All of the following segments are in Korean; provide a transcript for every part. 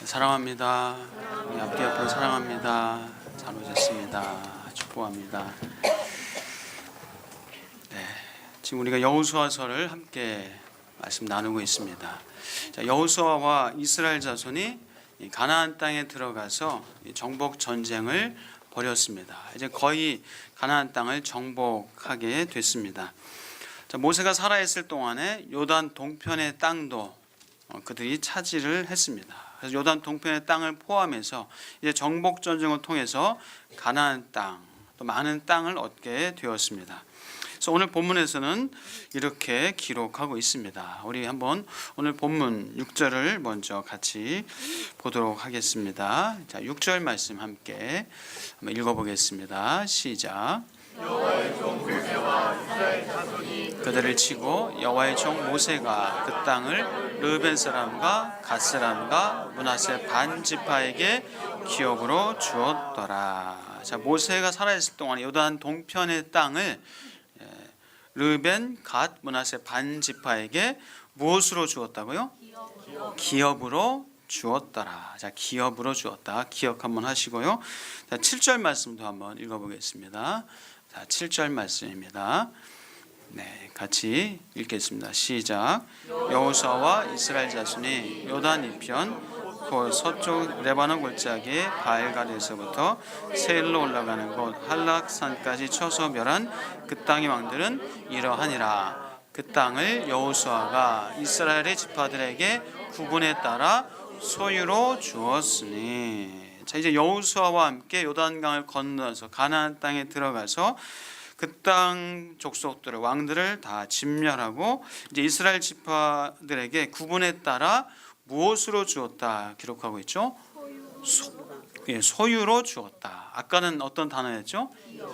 사랑합니다. 우리 앞뒤 앞으로 사랑합니다. 잘 오셨습니다. 축복합니다. 네, 지금 우리가 여호수아서를 함께 말씀 나누고 있습니다. 자, 여호수아와 이스라엘 자손이 가나안 땅에 들어가서 정복 전쟁을 벌였습니다. 이제 거의 가나안 땅을 정복하게 됐습니다. 자, 모세가 살아있을 동안에 요단 동편의 땅도 그들이 차지를 했습니다. 그래서 요단 동편의 땅을 포함해서 이제 정복 전쟁을 통해서 가나안 땅, 또 많은 땅을 얻게 되었습니다. 그래서 오늘 본문에서는 이렇게 기록하고 있습니다. 우리 한번 오늘 본문 6절을 먼저 같이 보도록 하겠습니다. 자, 6절 말씀 함께 한번 읽어보겠습니다. 시작. 여호와의 종 모세와 이스라엘 자손이 그들을 치고 여호와의 종 모세가 그 땅을 르벤 사람과 갓 사람과 므낫세 반 지파에게 기업으로 주었더라. 자, 모세가 살아있을 동안 요단 동편의 땅을 르벤, 갓, 므낫세 반 지파에게 무엇으로 주었다고요? 기업으로 주었더라. 자, 기업으로 주었다. 기억 한번 하시고요. 자, 7절 말씀도 한번 읽어보겠습니다. 자, 7절 말씀입니다. 네, 같이 읽겠습니다. 시작. 여호수아와 이스라엘 자손이 요단 이편 곧 서쪽 레바논 골짜기의 바알갓에서부터 세일로 올라가는 곳 할락산까지 쳐서 멸한 그 땅의 왕들은 이러하니라. 그 땅을 여호수아가 이스라엘의 지파들에게 구분에 따라 소유로 주었으니. 자, 이제 여호수아와 함께 요단강을 건너서 가나안 땅에 들어가서 그 땅 족속들을 왕들을 다 진멸하고 이제 이스라엘 지파들에게 구분에 따라 무엇으로 주었다 기록하고 있죠? 소유로 주었다. 아까는 어떤 단어였죠?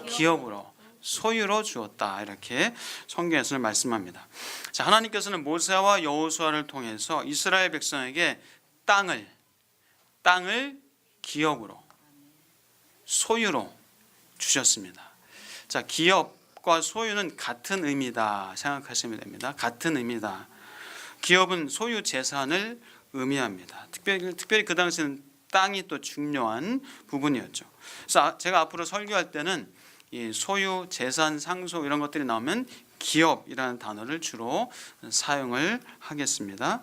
기업으로. 소유로 주었다. 이렇게 성경에서는 말씀합니다. 자, 하나님께서는 모세와 여호수아를 통해서 이스라엘 백성에게 땅을 기업으로, 소유로 주셨습니다. 자, 기업과 소유는 같은 의미다 생각하시면 됩니다. 같은 의미다. 기업은 소유 재산을 의미합니다. 특별히 그 당시에는 땅이 또 중요한 부분이었죠. 그래서 제가 앞으로 설교할 때는 이 소유, 재산, 상속 이런 것들이 나오면 기업이라는 단어를 주로 사용을 하겠습니다.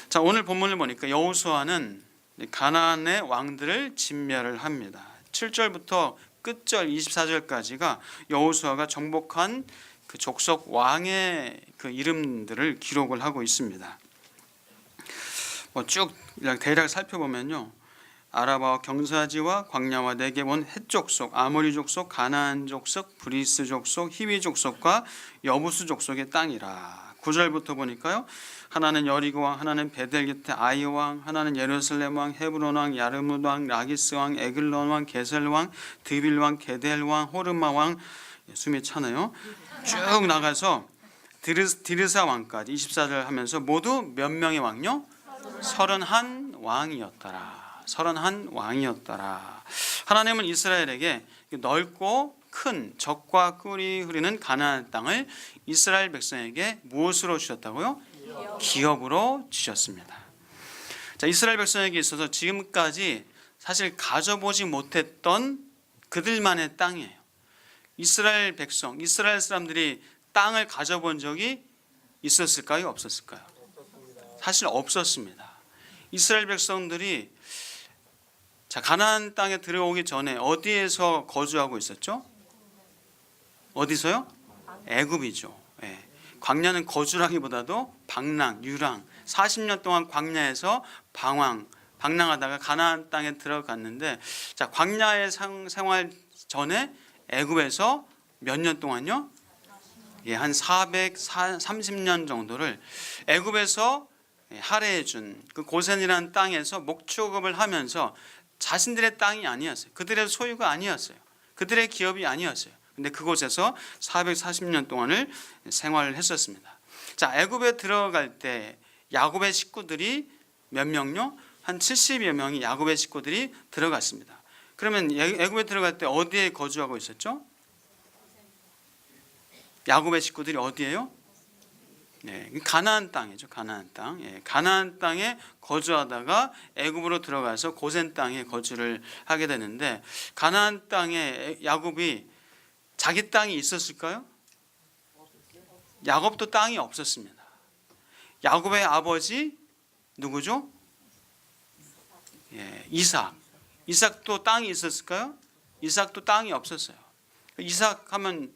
자, 오늘 본문을 보니까 여호수아는 가나안의 왕들을 진멸을 합니다. 7절부터 끝절 24절까지가 여호수아가 정복한 그 족속 왕의 그 이름들을 기록을 하고 있습니다. 쭉 대략 살펴보면요, 아라바와 경사지와 광야와 네겝 헷 족속, 아모리 족속, 가나안 족속, 브리스 족속, 히위 족속과 여부스 족속의 땅이라. 9절부터 보니까요, 하나는 여리고 왕, 하나는 베델 곁에 아이 왕, 하나는 예루살렘 왕, 헤브론 왕, 야르뭇 왕, 라기스 왕, 에글론 왕, 게셀 왕, 드빌 왕, 게델 왕, 호르마 왕. 숨이 차네요. 쭉 나가서 디르사 왕까지 24절 하면서 모두 몇 명의 왕요? 31왕이었더라. 31왕이었더라. 하나님은 이스라엘에게 넓고 큰 적과 꿀이 흐르는 가나안 땅을 이스라엘 백성에게 무엇으로 주셨다고요? 기업으로 주셨습니다. 자, 이스라엘 백성에게 있어서 지금까지 사실 가져보지 못했던 그들만의 땅이에요. 이스라엘 백성, 이스라엘 사람들이 땅을 가져본 적이 있었을까요? 없었을까요? 사실 없었습니다. 이스라엘 백성들이 자, 가나안 땅에 들어오기 전에 어디에서 거주하고 있었죠? 어디서요? 애굽이죠. 예. 광야는 거주라기보다도 방랑, 유랑, 40년 동안 광야에서 방랑하다가 가나안 땅에 들어갔는데, 자, 광야의 생활 전에 애굽에서 몇 년 동안요? 예, 한 430년 정도를 애굽에서 할애해준 그 고센이라는 땅에서 목축업을 하면서 자신들의 땅이 아니었어요. 그들의 소유가 아니었어요. 그들의 기업이 아니었어요. 근데 그곳에서 440년 동안을 생활을 했었습니다. 자, 애굽에 들어갈 때 야곱의 식구들이 몇 명요? 한 70여 명이 야곱의 식구들이 들어갔습니다. 그러면 애굽에 들어갈 때 어디에 거주하고 있었죠? 야곱의 식구들이 어디예요? 가나안 땅이죠. 가나안 땅. 가나안 땅에 거주하다가 애굽으로 들어가서 고센 땅에 거주를 하게 되는데, 가나안 땅에 야곱이 자기 땅이 있었을까요? 야곱도 땅이 없었습니다. 야곱의 아버지 누구죠? 이삭. 이삭도 땅이 있었을까요? 이삭도 땅이 없었어요. 이삭 하면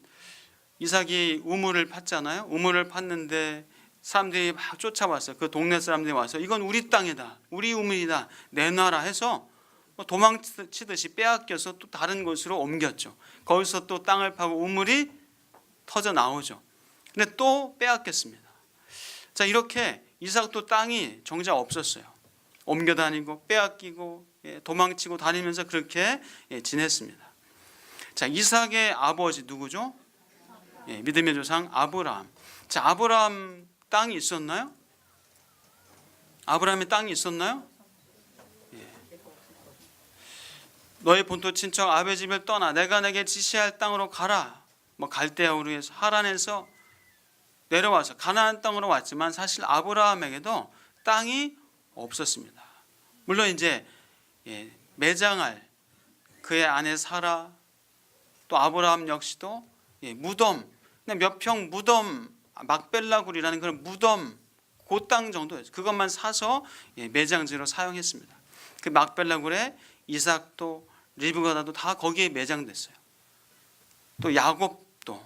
이삭이 우물을 팠잖아요. 우물을 팠는데 사람들이 막 쫓아왔어요. 그 동네 사람들이 와서 이건 우리 땅이다, 우리 우물이다, 내놔라 해서 도망치듯이 빼앗겨서 또 다른 곳으로 옮겼죠. 거기서 또 땅을 파고 우물이 터져 나오죠. 근데 또 빼앗겼습니다. 자, 이렇게 이삭도 땅이 정작 없었어요. 옮겨 다니고 빼앗기고 도망치고 다니면서 그렇게 지냈습니다. 자, 이삭의 아버지 누구죠? 믿음의 조상 아브라함. 자, 아브라함 땅이 있었나요? 아브라함의 땅이 있었나요? 너의 본토 친척 아베 집을 떠나 내가 내게 지시할 땅으로 가라. 갈대아 우르에서 하란에서 내려와서 가나안 땅으로 왔지만 사실 아브라함에게도 땅이 없었습니다. 물론 이제 매장할 그의 아내 사라, 또 아브라함 역시도 무덤, 몇 평 무덤, 막벨라굴이라는 그런 무덤, 그 땅 정도였어요. 그것만 사서 매장지로 사용했습니다. 그 막벨라굴에 이삭도 리브가도 다 거기에 매장됐어요. 또 야곱도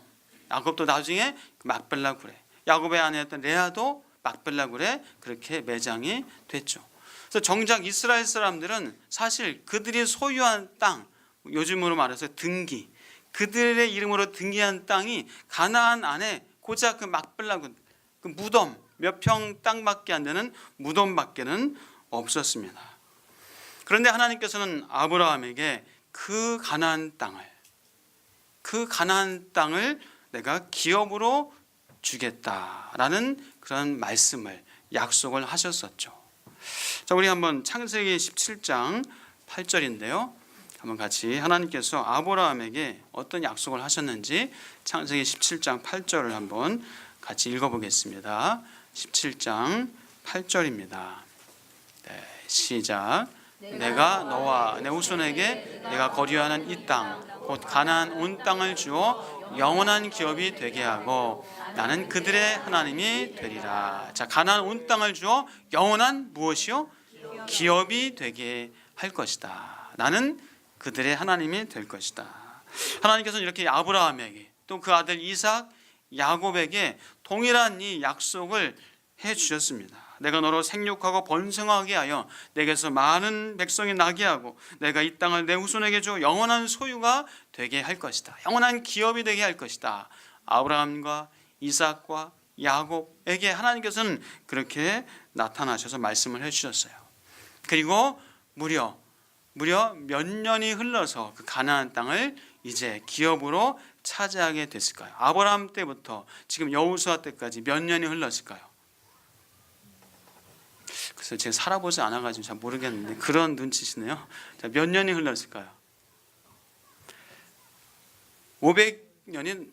나중에 막벨라굴에, 야곱의 아내였던 레아도 막벨라굴에 그렇게 매장이 됐죠. 그래서 정작 이스라엘 사람들은 사실 그들이 소유한 땅, 요즘으로 말해서 등기, 그들의 이름으로 등기한 땅이 가나안 안에 고작 그 막벨라굴, 그 무덤, 몇 평 땅밖에 안 되는 무덤밖에는 없었습니다. 그런데 하나님께서는 아브라함에게 그 가나안 땅을 내가 기업으로 주겠다라는 그런 말씀을, 약속을 하셨었죠. 자, 우리 한번 창세기 17장 8절인데요. 한번 같이 하나님께서 아브라함에게 어떤 약속을 하셨는지 창세기 17장 8절을 한번 같이 읽어보겠습니다. 17장 8절입니다. 시작. 내가 너와 내 후손에게 내가 거류하는 이 땅 곧 가나안 온 땅을 주어 영원한 기업이 되게 하고 나는 그들의 하나님이 되리라. 자, 가나안 온 땅을 주어 영원한 무엇이요? 기업이 되게 할 것이다. 나는 그들의 하나님이 될 것이다. 하나님께서는 이렇게 아브라함에게 또 그 아들 이삭, 야곱에게 동일한 이 약속을 해 주셨습니다. 내가 너로 생육하고 번성하게 하여 내게서 많은 백성이 나게 하고 내가 이 땅을 내 후손에게 줘 영원한 소유가 되게 할 것이다. 영원한 기업이 되게 할 것이다. 아브라함과 이삭과 야곱에게 하나님께서는 그렇게 나타나셔서 말씀을 해주셨어요. 그리고 무려 몇 년이 흘러서 그 가나안 땅을 이제 기업으로 차지하게 됐을까요? 아브라함 때부터 지금 여호수아 때까지 몇 년이 흘렀을까요? 그래서 제가 살아보지 않아가지고 잘 모르겠는데 그런 눈치시네요. 자, 몇 년이 흘렀을까요? 500년이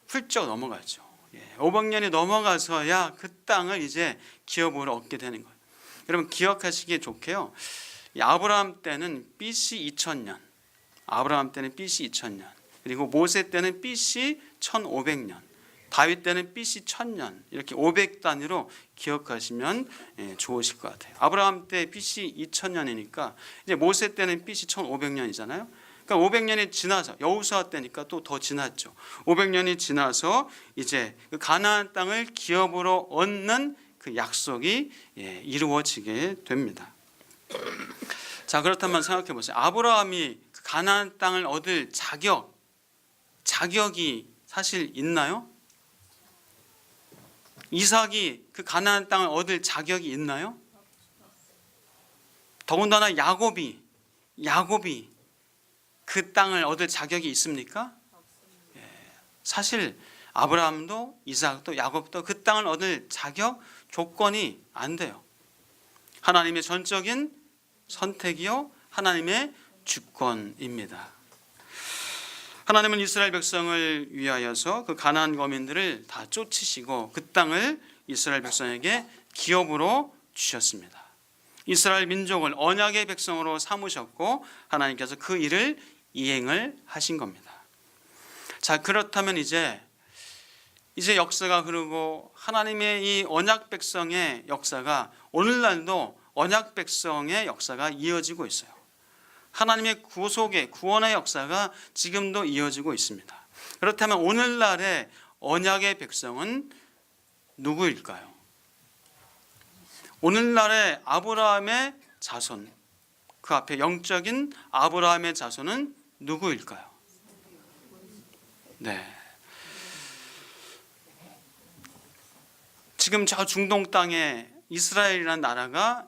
훌쩍 넘어갔죠. 500년이 넘어가서야 그 땅을 이제 기업으로 얻게 되는 거예요. 여러분 기억하시기에 좋게요. 아브라함 때는 BC 2000년, 아브라함 때는 BC 2000년, 그리고 모세 때는 BC 1500년, 다윗 때는 BC 1000년, 이렇게 500 단위로 기억하시면 좋으실 것 같아요. 아브라함 때 BC 2000년이니까 이제 모세 때는 BC 1500년이잖아요. 그러니까 500년이 지나서 여호수아 때니까 또 더 지났죠. 500년이 지나서 이제 그 가나안 땅을 기업으로 얻는 그 약속이 이루어지게 됩니다. 자, 그렇다면 생각해 보세요. 아브라함이 그 가나안 땅을 얻을 자격이 사실 있나요? 이삭이 그 가나안 땅을 얻을 자격이 있나요? 더군다나 야곱이 그 땅을 얻을 자격이 있습니까? 사실 아브라함도 이삭도 야곱도 그 땅을 얻을 자격, 조건이 안 돼요. 하나님의 전적인 선택이요, 하나님의 주권입니다. 하나님은 이스라엘 백성을 위하여서 그 가나안 거민들을 다 쫓으시고 그 땅을 이스라엘 백성에게 기업으로 주셨습니다. 이스라엘 민족을 언약의 백성으로 삼으셨고 하나님께서 그 일을 이행을 하신 겁니다. 자, 그렇다면 이제 역사가 흐르고 하나님의 이 언약 백성의 역사가 오늘날도 언약 백성의 역사가 이어지고 있어요. 하나님의 구속의 구원의 역사가 지금도 이어지고 있습니다. 그렇다면 오늘날의 언약의 백성은 누구일까요? 오늘날의 아브라함의 자손, 그 앞에 영적인 아브라함의 자손은 누구일까요? 네. 지금 저 중동 땅에 이스라엘이라는 나라가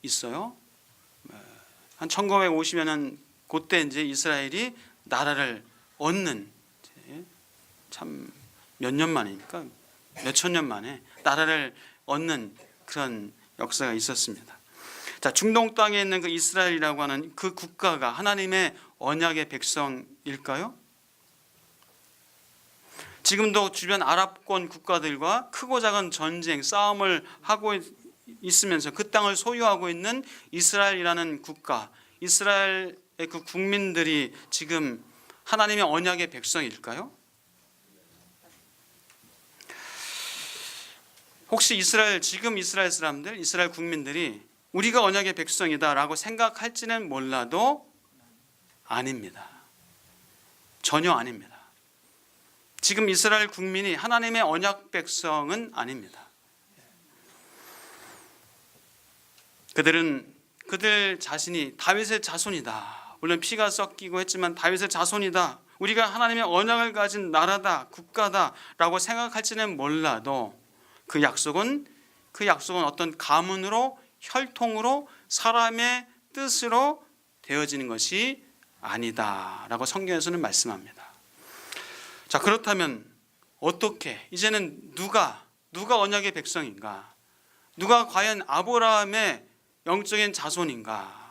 있어요. 한 1950년은 그때 이제 이스라엘이 나라를 얻는, 참 몇 년 만이니까 몇천 년 만에 나라를 얻는 그런 역사가 있었습니다. 자, 중동 땅에 있는 그 이스라엘이라고 하는 그 국가가 하나님의 언약의 백성일까요? 지금도 주변 아랍권 국가들과 크고 작은 전쟁, 싸움을 하고 있으면서 그 땅을 소유하고 있는 이스라엘이라는 국가, 이스라엘의 그 국민들이 지금 하나님의 언약의 백성일까요? 혹시 지금 이스라엘 사람들, 이스라엘 국민들이 우리가 언약의 백성이다라고 생각할지는 몰라도 아닙니다. 전혀 아닙니다. 지금 이스라엘 국민이 하나님의 언약 백성은 아닙니다. 그들 자신이 다윗의 자손이다. 물론 피가 섞이고 했지만 다윗의 자손이다. 우리가 하나님의 언약을 가진 나라다, 국가다라고 생각할지는 몰라도 그 약속은 어떤 가문으로, 혈통으로, 사람의 뜻으로 되어지는 것이 아니다라고 성경에서는 말씀합니다. 자, 그렇다면 어떻게 이제는 누가 언약의 백성인가? 누가 과연 아브라함의 영적인 자손인가?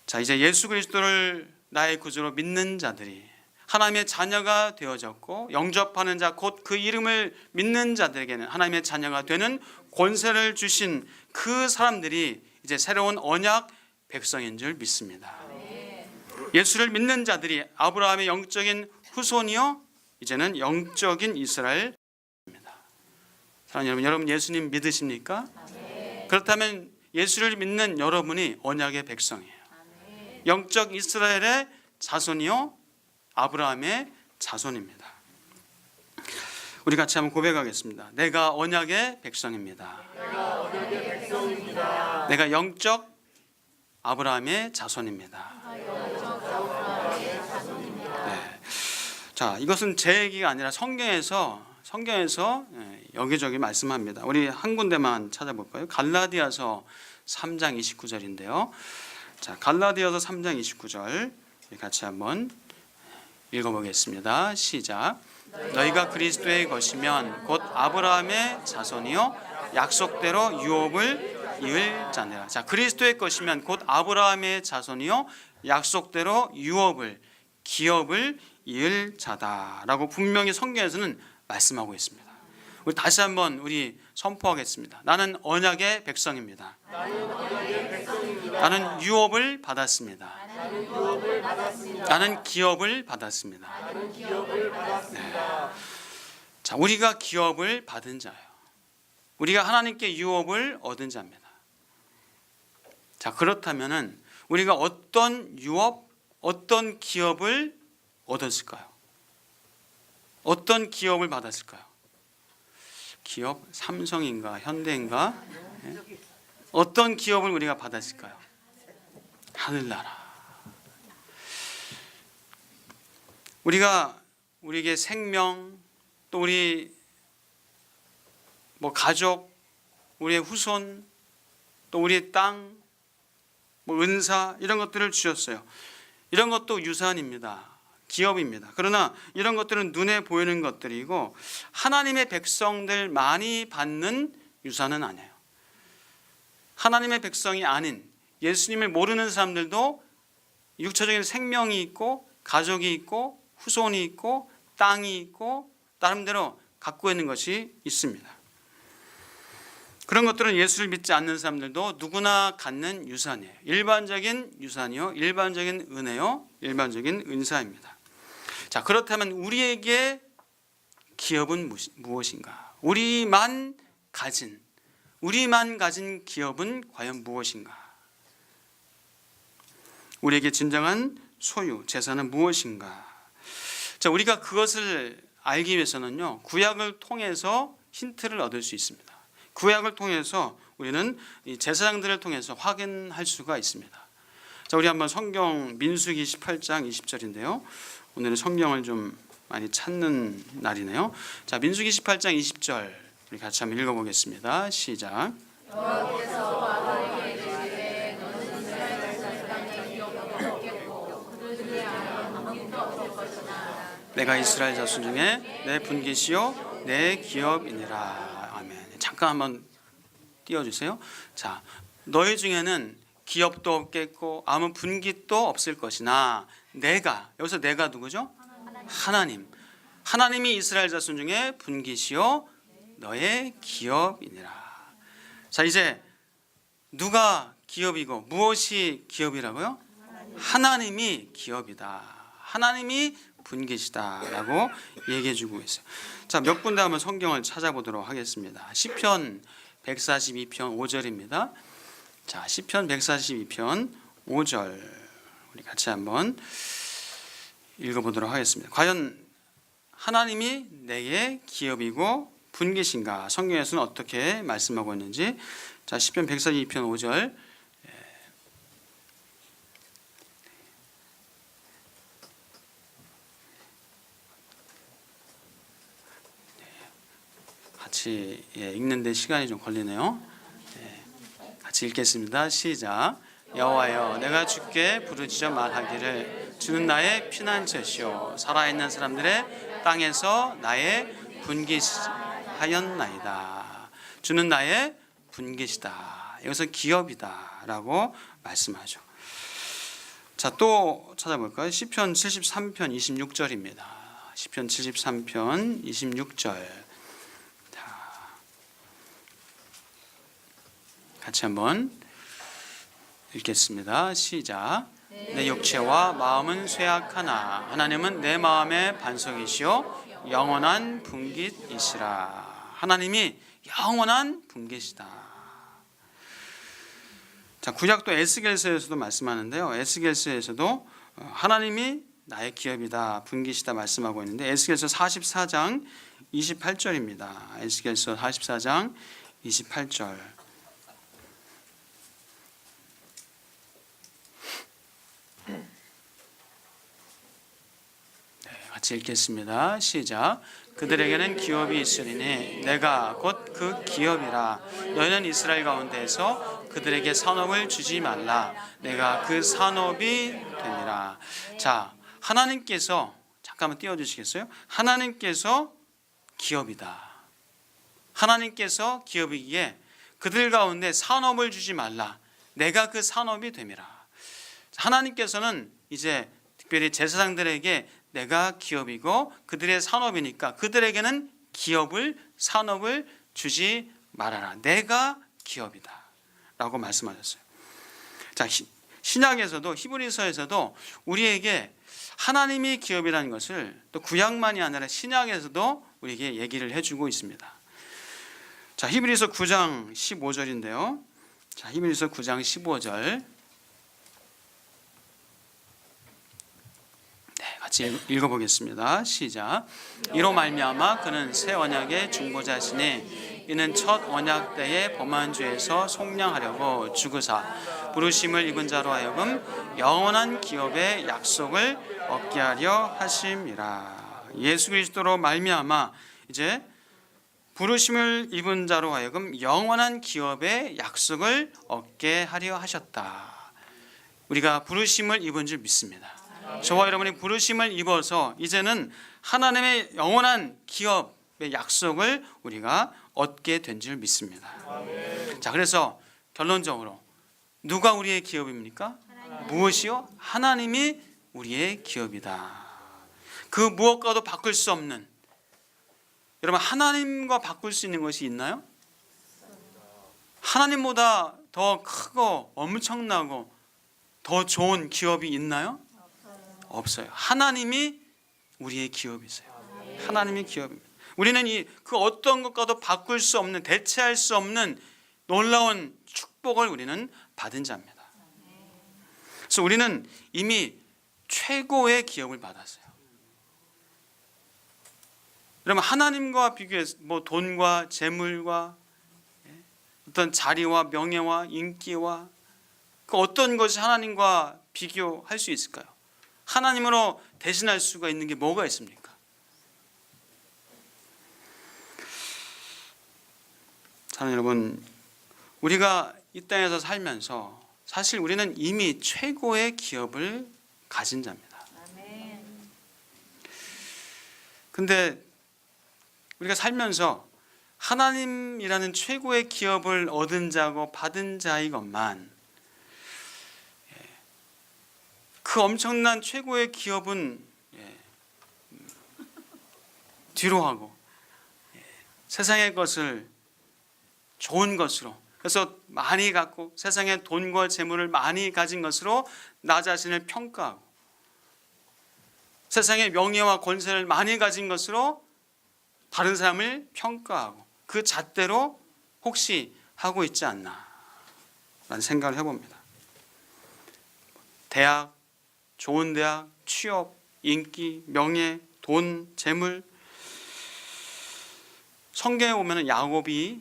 자, 이제 예수 그리스도를 나의 구주로 믿는 자들이 하나님의 자녀가 되어졌고 영접하는 자, 곧 그 이름을 믿는 자들에게는 하나님의 자녀가 되는 권세를 주신 그 사람들이 이제 새로운 언약 백성인 줄 믿습니다. 예수를 믿는 자들이 아브라함의 영적인 후손이요, 이제는 영적인 이스라엘입니다. 사랑하는 여러분, 예수님 믿으십니까? 그렇다면 예수를 믿는 여러분이 언약의 백성이에요. 영적 이스라엘의 자손이요, 아브라함의 자손입니다. 우리 같이 한번 고백하겠습니다. 내가 언약의 백성입니다. 내가 영적 아브라함의 자손입니다. 네. 자, 이것은 제 얘기가 아니라 성경에서 여기저기 말씀합니다. 우리 한 군데만 찾아볼까요? 갈라디아서 3장 29절인데요. 자, 갈라디아서 3장 29절 같이 한번 읽어보겠습니다. 시작. 너희가 그리스도의 것이면 곧 아브라함의 자손이요 약속대로 유업을 이을 자니라. 자, 그리스도의 것이면 곧 아브라함의 자손이요 약속대로 유업을, 기업을 이을 자다라고 분명히 성경에서는 말씀하고 있습니다. 우리 다시 한번 선포하겠습니다. 나는 언약의 백성입니다. 나는 유업을 받았습니다. 나는 기업을 받았습니다. 네. 자, 우리가 기업을 받은 자예요. 우리가 하나님께 유업을 얻은 자입니다. 자, 그렇다면은 우리가 어떤 유업, 어떤 기업을 얻었을까요? 어떤 기업을 받았을까요? 기업, 삼성인가, 현대인가? 네? 어떤 기업을 우리가 받았을까요? 하늘나라. 우리에게 생명, 또 우리 가족, 우리의 후손, 또 우리의 땅, 은사, 이런 것들을 주셨어요. 이런 것도 유산입니다. 기업입니다. 그러나 이런 것들은 눈에 보이는 것들이고 하나님의 백성들만이 받는 유산은 아니에요. 하나님의 백성이 아닌 예수님을 모르는 사람들도 육체적인 생명이 있고 가족이 있고 후손이 있고 땅이 있고 나름대로 갖고 있는 것이 있습니다. 그런 것들은 예수를 믿지 않는 사람들도 누구나 갖는 유산이에요. 일반적인 유산이요, 일반적인 은혜요, 일반적인 은사입니다. 자, 그렇다면 우리에게 기업은 무엇인가? 우리만 가진 기업은 과연 무엇인가? 우리에게 진정한 소유, 재산은 무엇인가? 자, 우리가 그것을 알기 위해서는요, 구약을 통해서 힌트를 얻을 수 있습니다. 구약을 통해서 우리는 이 제사장들을 통해서 확인할 수가 있습니다. 자, 우리 한번 성경 민수기 18장 20절인데요. 오늘은 성경을 좀 많이 찾는 날이네요. 자, 민수기 18장 20절 우리 같이 한번 읽어보겠습니다. 시작. 내가 이스라엘 자손 중에 내 분깃이요 내 기업이니라. 아멘. 잠깐 한번 띄워주세요. 자, 너희 중에는 기업도 없겠고 아무 분깃도 없을 것이나 내가, 여기서 내가 누구죠? 하나님이 이스라엘 자손 중에 분깃이요 너의 기업이니라. 자, 이제 누가 기업이고 무엇이 기업이라고요? 하나님이 기업이다. 하나님이 분깃이다라고 얘기해주고 있어요. 자, 몇 군데 한번 성경을 찾아보도록 하겠습니다. 시편 142편 5절입니다. 자, 시편 142편 5절 우리 같이 한번 읽어보도록 하겠습니다. 과연 하나님이 내게 기업이고 분깃인가? 성경에서는 어떻게 말씀하고 있는지. 자, 시편 142편 5절 같이 읽는데 시간이 좀 걸리네요. 같이 읽겠습니다. 시작. 여호와여, 내가 주께 부르짖어 말하기를 주는 나의 피난처시오 살아있는 사람들의 땅에서 나의 분깃하였나이다. 주는 나의 분깃이다. 여기서 기업이다라고 말씀하죠. 자, 또 찾아볼까요? 시편 73편 26절입니다. 시편 73편 26절 같이 한번 읽겠습니다. 시작. 내 육체와 마음은 쇠약하나 하나님은 내 마음의 반석이시오 영원한 분깃이시라. 하나님이 영원한 분깃이다. 자, 구약도 에스겔서에서도 말씀하는데요. 에스겔서에서도 하나님이 나의 기업이다, 분깃이다 말씀하고 있는데 에스겔서 44장 28절입니다. 에스겔서 44장 28절 같이 읽겠습니다. 시작. 그들에게는 기업이 있으리니 내가 곧 그 기업이라. 너희는 이스라엘 가운데에서 그들에게 산업을 주지 말라. 내가 그 산업이 되니라. 자, 하나님께서 잠깐만 띄워주시겠어요? 하나님께서 기업이다. 하나님께서 기업이기에 그들 가운데 산업을 주지 말라. 내가 그 산업이 됨이라. 하나님께서는 이제 특별히 제사장들에게 내가 기업이고 그들의 산업이니까 그들에게는 산업을 주지 말아라. 내가 기업이다 라고 말씀하셨어요. 자, 신약에서도 히브리서에서도 우리에게 하나님이 기업이라는 것을 또 구약만이 아니라 신약에서도 우리에게 얘기를 해주고 있습니다. 자, 히브리서 9장 15절인데요. 자, 히브리서 9장 15절 같이 읽어보겠습니다. 시작. 이로 말미암아 그는 새 언약의 중보자시니 이는 첫 언약 때의 범한 죄에서 속량하려고 죽으사 부르심을 입은 자로 하여금 영원한 기업의 약속을 얻게 하려 하심이라. 예수 그리스도로 말미암아 이제 부르심을 입은 자로 하여금 영원한 기업의 약속을 얻게 하려 하셨다. 우리가 부르심을 입은 줄 믿습니다. 저와 여러분이 부르심을 입어서 이제는 하나님의 영원한 기업의 약속을 우리가 얻게 된 줄 믿습니다. 자, 그래서 결론적으로 누가 우리의 기업입니까? 무엇이요? 하나님이 우리의 기업이다. 그 무엇과도 바꿀 수 없는 여러분, 하나님과 바꿀 수 있는 것이 있나요? 하나님보다 더 크고 엄청나고 더 좋은 기업이 있나요? 없어요. 하나님이 우리의 기업이세요. 하나님의 기업입니다. 우리는 그 어떤 것과도 바꿀 수 없는, 대체할 수 없는 놀라운 축복을 우리는 받은 자입니다. 그래서 우리는 이미 최고의 기업을 받았어요. 여러분, 하나님과 비교해서 돈과 재물과 어떤 자리와 명예와 인기와 그 어떤 것이 하나님과 비교할 수 있을까요? 하나님으로 대신할 수가 있는 게 뭐가 있습니까? 사랑하는 여러분, 우리가 이 땅에서 살면서 사실 우리는 이미 최고의 기업을 가진 자입니다. 근데 우리가 살면서 하나님이라는 최고의 기업을 얻은 자고 받은 자이건만 그 엄청난 최고의 기업은 뒤로 하고 세상의 것을 좋은 것으로, 그래서 많이 갖고 세상의 돈과 재물을 많이 가진 것으로 나 자신을 평가하고 세상의 명예와 권세를 많이 가진 것으로 다른 사람을 평가하고 그 잣대로 혹시 하고 있지 않나 라는 생각을 해봅니다. 대학, 좋은 대학, 취업, 인기, 명예, 돈, 재물. 성경에 보면 야곱이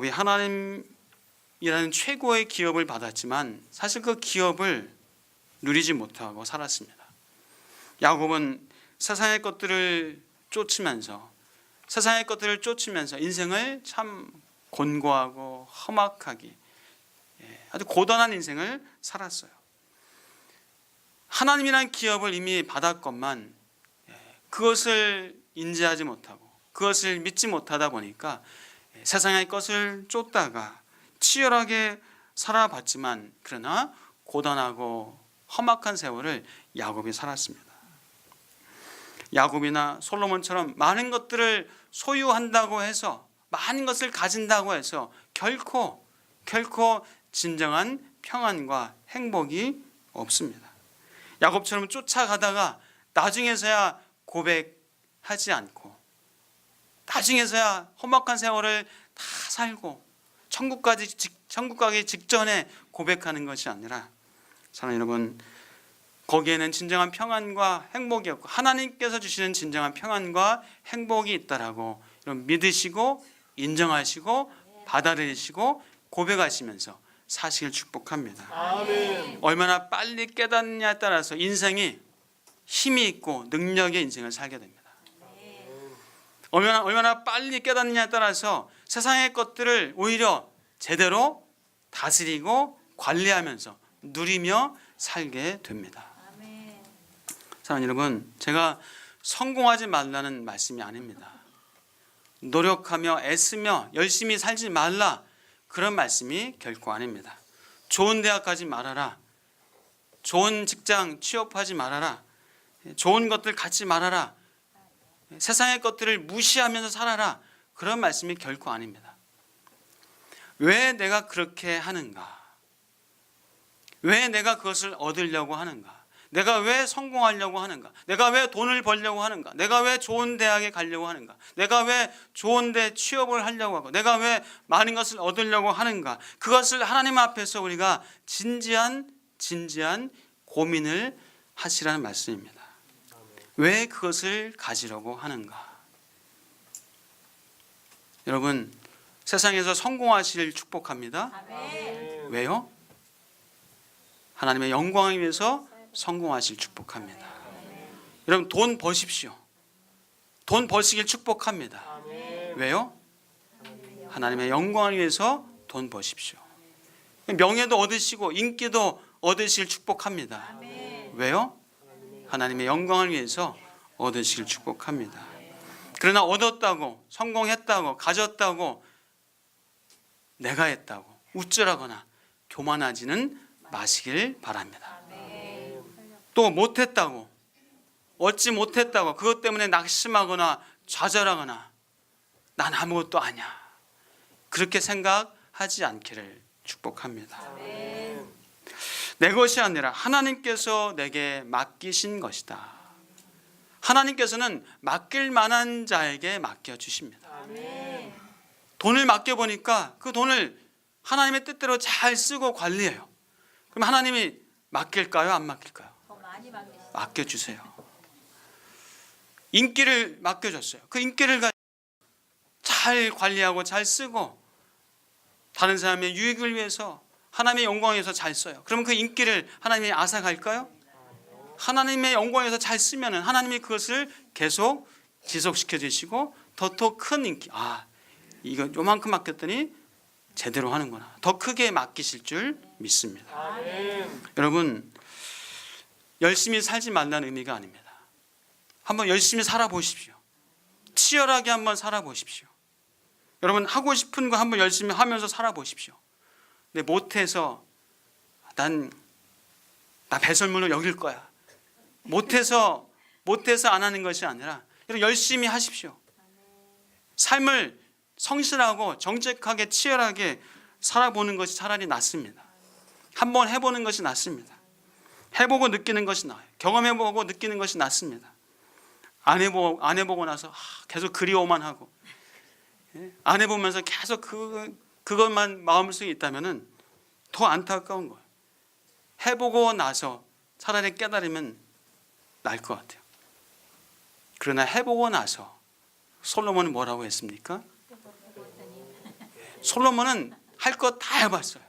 하나님이라는 최고의 기업을 받았지만 사실 그 기업을 누리지 못하고 살았습니다. 야곱은 세상의 것들을 쫓으면서 인생을 참 곤고하고 험악하게 아주 고단한 인생을 살았어요. 하나님이라는 기업을 이미 받았건만 그것을 인지하지 못하고 그것을 믿지 못하다 보니까 세상의 것을 쫓다가 치열하게 살아봤지만 그러나 고단하고 험악한 세월을 야곱이 살았습니다. 야곱이나 솔로몬처럼 많은 것들을 소유한다고 해서, 많은 것을 가진다고 해서 결코 진정한 평안과 행복이 없습니다. 야곱처럼 쫓아가다가 나중에서야 고백하지 않고 나중에서야 험악한 세월을 다 살고 천국 가기 직전에 고백하는 것이 아니라, 사랑하는 여러분, 거기에는 진정한 평안과 행복이 없고 하나님께서 주시는 진정한 평안과 행복이 있다라고 믿으시고 인정하시고 받아들이시고 고백하시면서 사시길 축복합니다. 아멘. 얼마나 빨리 깨닫느냐에 따라서 인생이 힘이 있고 능력의 인생을 살게 됩니다. 얼마나 빨리 깨닫느냐에 따라서 세상의 것들을 오히려 제대로 다스리고 관리하면서 누리며 살게 됩니다. 사랑하는 여러분, 제가 성공하지 말라는 말씀이 아닙니다. 노력하며 애쓰며 열심히 살지 말라, 그런 말씀이 결코 아닙니다. 좋은 대학 가지 말아라, 좋은 직장 취업하지 말아라, 좋은 것들 갖지 말아라, 세상의 것들을 무시하면서 살아라, 그런 말씀이 결코 아닙니다. 왜 내가 그렇게 하는가? 왜 내가 그것을 얻으려고 하는가? 내가 왜 성공하려고 하는가? 내가 왜 돈을 벌려고 하는가? 내가 왜 좋은 대학에 가려고 하는가? 내가 왜 좋은 데 취업을 하려고 하고 내가 왜 많은 것을 얻으려고 하는가? 그것을 하나님 앞에서 우리가 진지한 고민을 하시라는 말씀입니다. 왜 그것을 가지려고 하는가? 여러분, 세상에서 성공하시길 축복합니다. 왜요? 하나님의 영광을 위해서 성공하실 축복합니다. 여러분, 돈 버십시오. 돈 버시길 축복합니다. 왜요? 하나님의 영광을 위해서 돈 버십시오. 명예도 얻으시고 인기도 얻으실 축복합니다. 왜요? 하나님의 영광을 위해서 얻으실 축복합니다. 그러나 얻었다고, 성공했다고, 가졌다고, 내가 했다고 우쭐하거나 교만하지는 마시길 바랍니다. 또 못했다고, 얻지 못했다고 그것 때문에 낙심하거나 좌절하거나 난 아무것도 아니야. 그렇게 생각하지 않기를 축복합니다. 내 것이 아니라 하나님께서 내게 맡기신 것이다. 하나님께서는 맡길 만한 자에게 맡겨주십니다. 돈을 맡겨보니까 그 돈을 하나님의 뜻대로 잘 쓰고 관리해요. 그럼 하나님이 맡길까요? 안 맡길까요? 맡겨주세요. 인기를 맡겨줬어요. 그 인기를 잘 관리하고 잘 쓰고 다른 사람의 유익을 위해서 하나님의 영광을 위해서 잘 써요. 그럼 그 인기를 하나님이 앗아갈까요? 하나님의 영광을 위해서 잘 쓰면 하나님이 그것을 계속 지속시켜 주시고 더 큰 인기, 이거 요만큼 맡겼더니 제대로 하는구나, 더 크게 맡기실 줄 믿습니다. 여러분, 열심히 살지 말라는 의미가 아닙니다. 한번 열심히 살아보십시오. 치열하게 한번 살아보십시오. 여러분, 하고 싶은 거 한번 열심히 하면서 살아보십시오. 근데 못해서 나 배설물로 여길 거야, 못해서 안 하는 것이 아니라 여러분, 열심히 하십시오. 삶을 성실하고 정직하게 치열하게 살아보는 것이 차라리 낫습니다. 한번 해보는 것이 낫습니다. 해보고 느끼는 것이 나아요. 경험해보고 느끼는 것이 낫습니다. 안 해보고 나서 계속 그리워만 하고, 안 해보면서 계속 그것만 마음속에 있다면 더 안타까운 거예요. 해보고 나서 차라리 깨달으면 나을 것 같아요. 그러나 해보고 나서 솔로몬은 뭐라고 했습니까? 솔로몬은 할 것 다 해봤어요.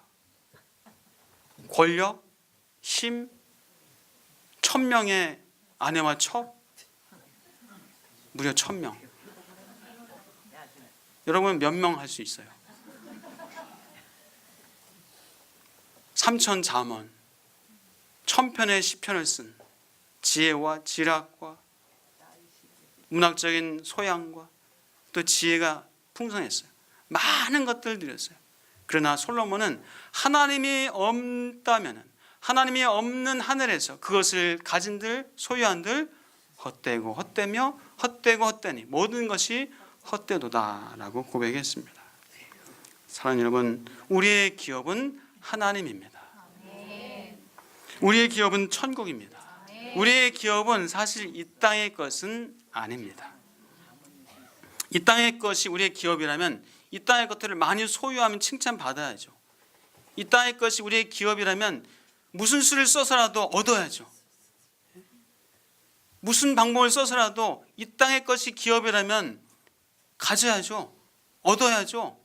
권력, 힘, 1000명의 아내와 첩, 무려 1000명. 여러분, 몇 명 할 수 있어요? 3000 잠언, 1000편의 시편을 쓴 지혜와 지략과 문학적인 소양과 또 지혜가 풍성했어요. 많은 것들을 드렸어요. 그러나 솔로몬은 하나님이 없다면, 하나님이 없는 하늘에서 그것을 가진들 소유한들 헛되고 헛되며 헛되고 헛되니 모든 것이 헛되도다라고 고백했습니다. 사랑하는 여러분, 우리의 기업은 하나님입니다. 우리의 기업은 천국입니다. 우리의 기업은 사실 이 땅의 것은 아닙니다. 이 땅의 것이 우리의 기업이라면 이 땅의 것들을 많이 소유하면 칭찬받아야죠. 이 땅의 것이 우리의 기업이라면 무슨 수를 써서라도 얻어야죠. 무슨 방법을 써서라도 이 땅의 것이 기업이라면 가져야죠. 얻어야죠.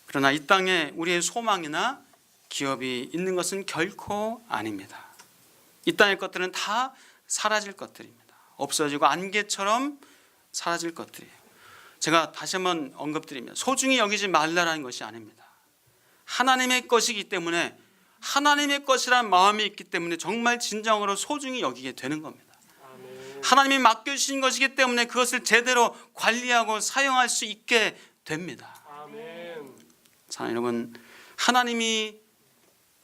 그러나 이 땅에 우리의 소망이나 기업이 있는 것은 결코 아닙니다. 이 땅의 것들은 다 사라질 것들입니다. 없어지고 안개처럼 사라질 것들이에요. 제가 다시 한번 언급드리면 소중히 여기지 말라라는 것이 아닙니다. 하나님의 것이기 때문에, 하나님의 것이란 마음이 있기 때문에 정말 진정으로 소중히 여기게 되는 겁니다. 하나님이 맡겨주신 것이기 때문에 그것을 제대로 관리하고 사용할 수 있게 됩니다. 사랑하는 여러분, 하나님이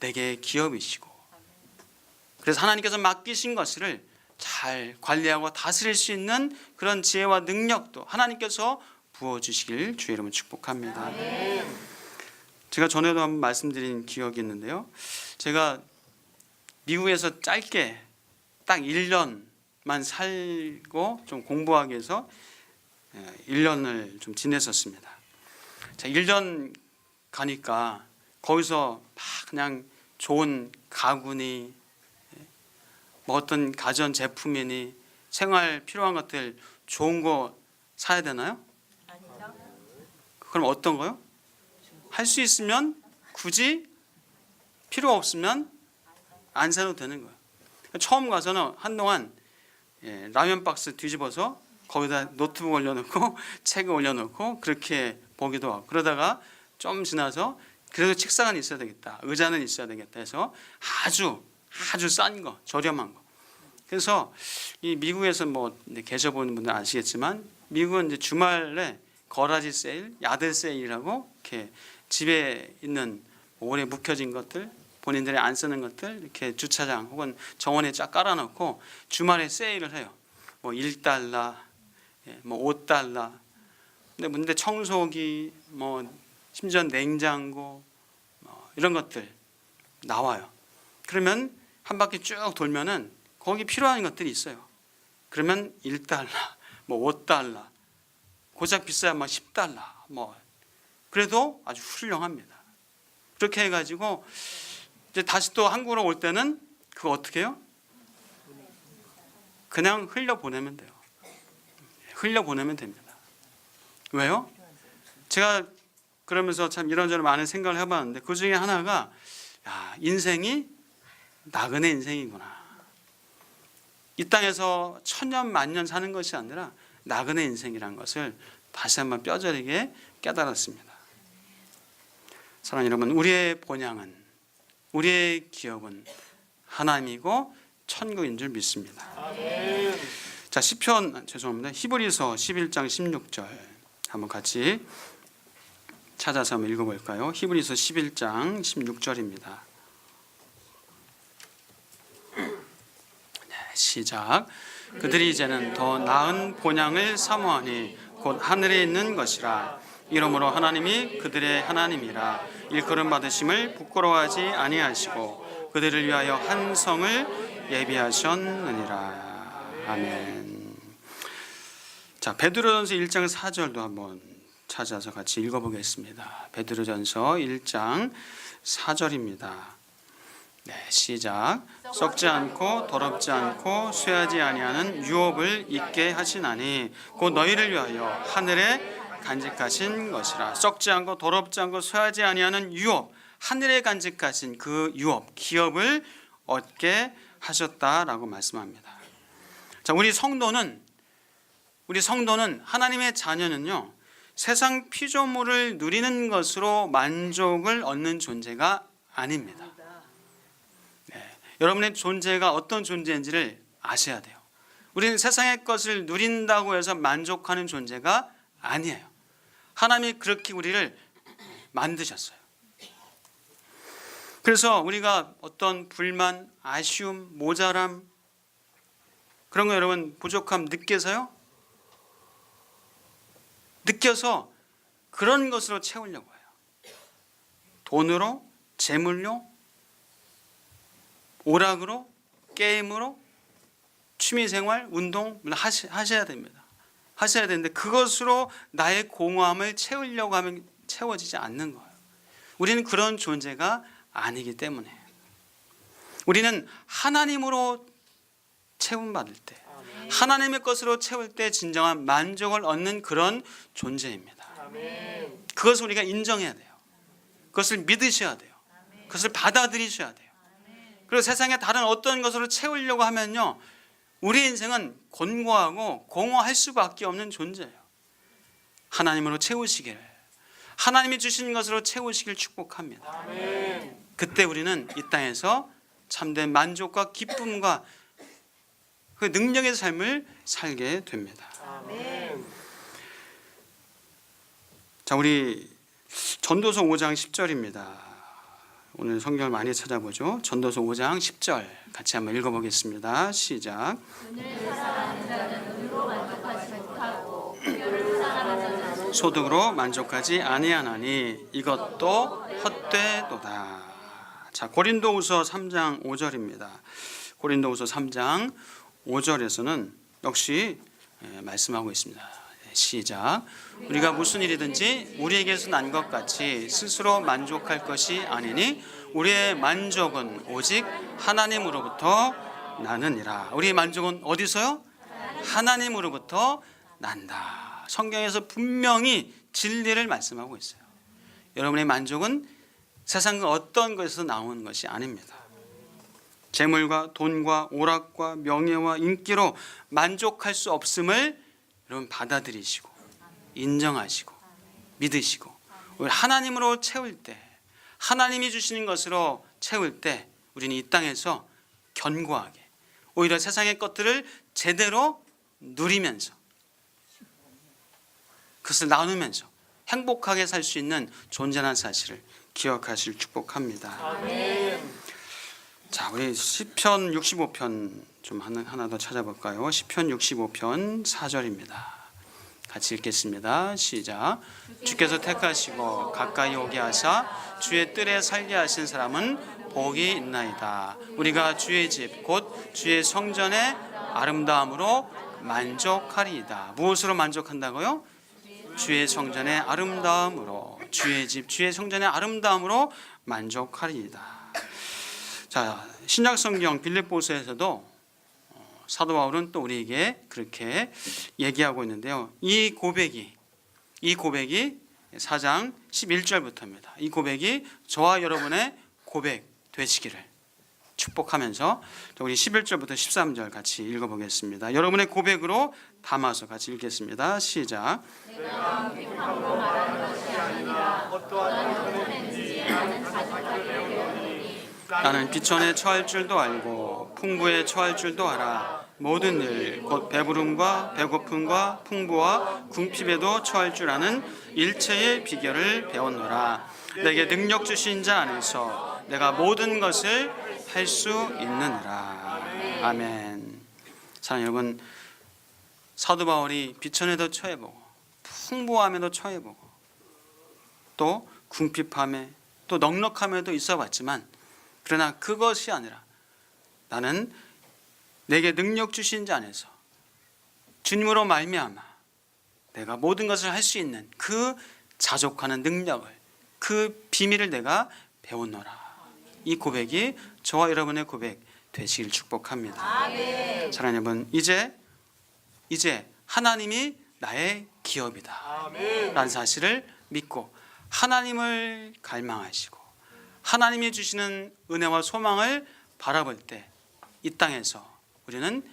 내게 기업이시고, 그래서 하나님께서 맡기신 것을 잘 관리하고 다스릴 수 있는 그런 지혜와 능력도 하나님께서 부어주시길 주의 이름으로 축복합니다. 제가 전에도 한번 말씀드린 기억이 있는데요, 제가 미국에서 짧게 딱 1년만 살고 좀 공부하기 위해서 1년을 좀 지냈었습니다. 자, 1년 가니까 거기서 막 그냥 좋은 가구니 뭐 어떤 가전 제품이니 생활 필요한 것들 좋은 거 사야 되나요? 아니죠. 그럼 어떤 거요? 할 수 있으면 굳이, 필요 없으면 안 사도 되는 거예요. 처음 가서는 한동안 라면 박스 뒤집어서 거기다 노트북 올려놓고 책을 올려놓고 그렇게 보기도 하고, 그러다가 좀 지나서 그래도 책상은 있어야 되겠다, 의자는 있어야 되겠다 해서 아주 싼 거, 저렴한 거. 그래서 이 미국에서 뭐 계셔보는 분들 아시겠지만, 미국은 이제 주말에 거라지 세일, 야들 세일이라고 이렇게 집에 있는 오래 묵혀진 것들, 본인들이 안 쓰는 것들 이렇게 주차장 혹은 정원에 쫙 깔아놓고 주말에 세일을 해요. 뭐 1달러, 뭐 5달러. 근데 청소기, 뭐 심지어 냉장고, 뭐 이런 것들 나와요. 그러면 한 바퀴 쭉 돌면은 거기 필요한 것들이 있어요. 그러면 1달러, 뭐 5달러, 고작 비싸야 뭐 10달러, 뭐 그래도 아주 훌륭합니다. 그렇게 해가지고 이제 다시 또 한국으로 올 때는 그거 어떻게 해요? 그냥 흘려보내면 돼요. 흘려보내면 됩니다. 왜요? 제가 그러면서 참 이런저런 많은 생각을 해봤는데 그 중에 하나가 인생이 나그네 인생이구나. 이 땅에서 천년 만년 사는 것이 아니라 나그네 인생이라는 것을 다시 한번 뼈저리게 깨달았습니다. 사랑하는 여러분, 우리의 본향은, 우리의 기업은 하나님이고 천국인 줄 믿습니다. 아멘. 자, 시편 죄송합니다. 히브리서 11장 16절 한번 같이 찾아서 한번 읽어볼까요? 히브리서 11장 16절입니다. 시작. 그들이 이제는 더 나은 본향을 사모하니 곧 하늘에 있는 것이라. 이러므로 하나님이 그들의 하나님이라 일컬음 받으심을 부끄러워하지 아니하시고 그들을 위하여 한 성을 예비하셨느니라. 아멘. 자, 베드로전서 1장 4절도 한번 찾아서 같이 읽어보겠습니다. 베드로전서 1장 4절입니다. 네, 시작. 썩지 않고 더럽지 않고 쇠하지 아니하는 유업을 있게 하시나니 곧 너희를 위하여 하늘에 간직하신 것이라. 썩지 않고 더럽지 않고 쇠하지 아니하는 유업, 하늘에 간직하신 그 유업, 기업을 얻게 하셨다라고 말씀합니다. 자, 우리 성도는 하나님의 자녀는요, 세상 피조물을 누리는 것으로 만족을 얻는 존재가 아닙니다. 여러분의 존재가 어떤 존재인지를 아셔야 돼요. 우리는 세상의 것을 누린다고 해서 만족하는 존재가 아니에요. 하나님이 그렇게 우리를 만드셨어요. 그래서 우리가 어떤 불만, 아쉬움, 모자람 그런 거 여러분 부족함 느껴서요? 느껴서 그런 것으로 채우려고 해요. 돈으로, 재물로, 오락으로, 게임으로, 취미생활, 운동 하셔야 됩니다. 하셔야 되는데 그것으로 나의 공허함을 채우려고 하면 채워지지 않는 거예요. 우리는 그런 존재가 아니기 때문에 우리는 하나님으로 채움받을 때, 하나님의 것으로 채울 때 진정한 만족을 얻는 그런 존재입니다. 그것을 우리가 인정해야 돼요. 그것을 믿으셔야 돼요. 그것을 받아들이셔야 돼요. 그리고 세상에 다른 어떤 것으로 채우려고 하면요, 우리 인생은 곤고하고 공허할 수밖에 없는 존재예요. 하나님으로 채우시기를, 하나님이 주신 것으로 채우시길 축복합니다. 아멘. 그때 우리는 이 땅에서 참된 만족과 기쁨과 그 능력의 삶을 살게 됩니다. 아멘. 자, 우리 전도서 5장 10절입니다. 오늘 성경을 많이 찾아보죠. 전도서 5장 10절 같이 한번 읽어보겠습니다. 시작. 소득으로 만족하지 아니하나니 이것도 헛되도다. 자, 고린도후서 3장 5절입니다. 고린도후서 3장 5절에서는 역시 말씀하고 있습니다. 시작. 우리가 무슨 일이든지 우리에게서 난 것 같이 스스로 만족할 것이 아니니 우리의 만족은 오직 하나님으로부터 나느니라. 우리의 만족은 어디서요? 하나님으로부터 난다. 성경에서 분명히 진리를 말씀하고 있어요. 여러분의 만족은 세상 그 어떤 것에서 나오는 것이 아닙니다. 재물과 돈과 오락과 명예와 인기로 만족할 수 없음을 여러분 받아들이시고 인정하시고 믿으시고 하나님으로 채울 때, 하나님이 주시는 것으로 채울 때 우리는 이 땅에서 견고하게 오히려 세상의 것들을 제대로 누리면서 그것을 나누면서 행복하게 살 수 있는 존재라는 사실을 기억하실 축복합니다. 아멘. 자, 우리 시편 65편 좀 하나 더 찾아볼까요? 시편 65편 4절입니다. 같이 읽겠습니다. 시작. 주께서 택하시고 가까이 오게 하사 주의 뜰에 살게 하신 사람은 복이 있나이다. 우리가 주의 집 곧 주의 성전의 아름다움으로 만족하리이다. 무엇으로 만족한다고요? 주의 성전의 아름다움으로, 주의 집 주의 성전의 아름다움으로 만족하리이다. 자, 신약 성경 빌립보서에서도 사도 바울은 또 우리에게 그렇게 얘기하고 있는데요. 이 고백이 4장 11절부터입니다. 이 고백이 저와 여러분의 고백 되시기를 축복하면서 우리 11절부터 13절 같이 읽어보겠습니다. 여러분의 고백으로 담아서 같이 읽겠습니다. 시작. 내가 비판으로 말하는 것이 아니라 어떠한 형편이든지 나는 자족하게 되었노니 나는 비천에 처할 줄도 알고 풍부에 처할 줄도 알아. 모든 일 곧 배부름과 배고픔과 풍부와 궁핍에도 처할 줄 아는 일체의 비결을 배웠노라. 내게 능력 주신 자 안에서 내가 모든 것을 할 수 있느니라. 아멘. 사랑하는 여러분, 사도 바울이 비천에도 처해보고 풍부함에도 처해보고 또 궁핍함에 또 넉넉함에도 있어봤지만, 그러나 그것이 아니라 나는 내게 능력 주신 자 안에서 주님으로 말미암아 내가 모든 것을 할 수 있는 그 자족하는 능력을, 그 비밀을 내가 배웠노라. 이 고백이 저와 여러분의 고백 되시길 축복합니다. 아멘. 사랑하는 여러분, 이제 하나님이 나의 기업이다 라는 사실을 믿고 하나님을 갈망하시고 하나님이 주시는 은혜와 소망을 바라볼 때 이 땅에서 우리는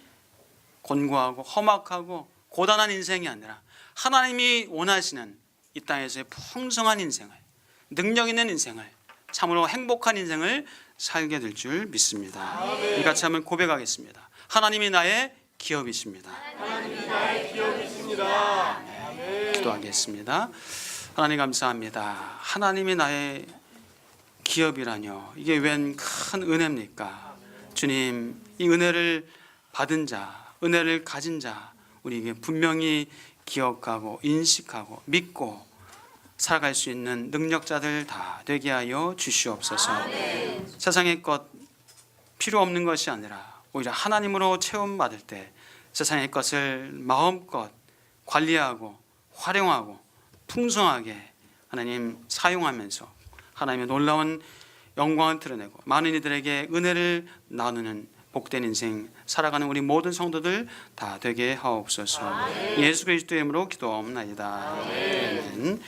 곤고하고 험악하고 고단한 인생이 아니라 하나님이 원하시는 이 땅에서의 풍성한 인생을, 능력 있는 인생을, 참으로 행복한 인생을 살게 될 줄 믿습니다. 이같이 한번 고백하겠습니다. 하나님이 나의 기업이십니다. 하나님이 나의 기업이십니다. 기도하겠습니다. 하나님 감사합니다. 하나님이 나의 기업이라뇨. 이게 웬 큰 은혜입니까? 주님, 이 은혜를 받은 자, 은혜를 가진 자, 우리에게 분명히 기억하고 인식하고 믿고 살아갈 수 있는 능력자들 다 되게 하여 주시옵소서. 아멘. 세상의 것 필요 없는 것이 아니라 오히려 하나님으로 체험받을 때 세상의 것을 마음껏 관리하고 활용하고 풍성하게 하나님 사용하면서 하나님의 놀라운 영광을 드러내고 많은 이들에게 은혜를 나누는 복된 인생 살아가는 우리 모든 성도들 다 되게 하옵소서. 예수 그리스도의 이름으로 기도하옵나이다. 아멘.